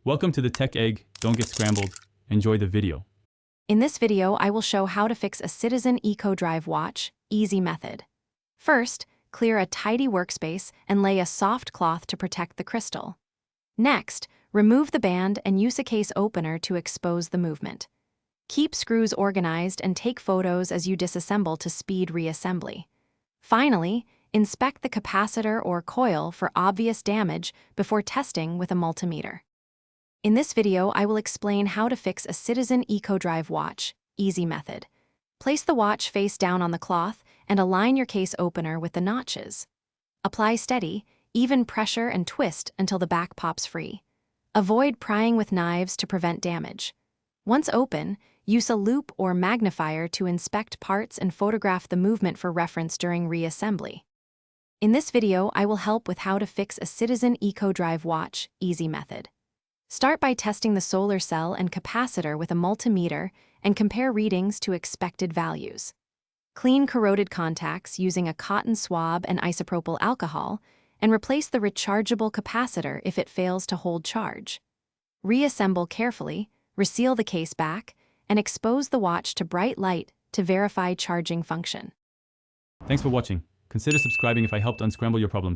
Welcome to the Tech Egg. Don't get scrambled. Enjoy the video. In this video, I will show how to fix a Citizen EcoDrive watch, easy method. First, clear a tidy workspace and lay a soft cloth to protect the crystal. Next, remove the band and use a case opener to expose the movement. Keep screws organized and take photos as you disassemble to speed reassembly. Finally, inspect the capacitor or coil for obvious damage before testing with a multimeter. In this video, I will explain how to fix a Citizen EcoDrive watch, easy method. Place the watch face down on the cloth and align your case opener with the notches. Apply steady, even pressure and twist until the back pops free. Avoid prying with knives to prevent damage. Once open, use a loop or magnifier to inspect parts and photograph the movement for reference during reassembly. In this video, I will help with how to fix a Citizen EcoDrive watch, easy method. Start by testing the solar cell and capacitor with a multimeter and compare readings to expected values. Clean corroded contacts using a cotton swab and isopropyl alcohol, and replace the rechargeable capacitor if it fails to hold charge. Reassemble carefully, reseal the case back, and expose the watch to bright light to verify charging function. Thanks for watching. Consider subscribing if I helped unscramble your problems.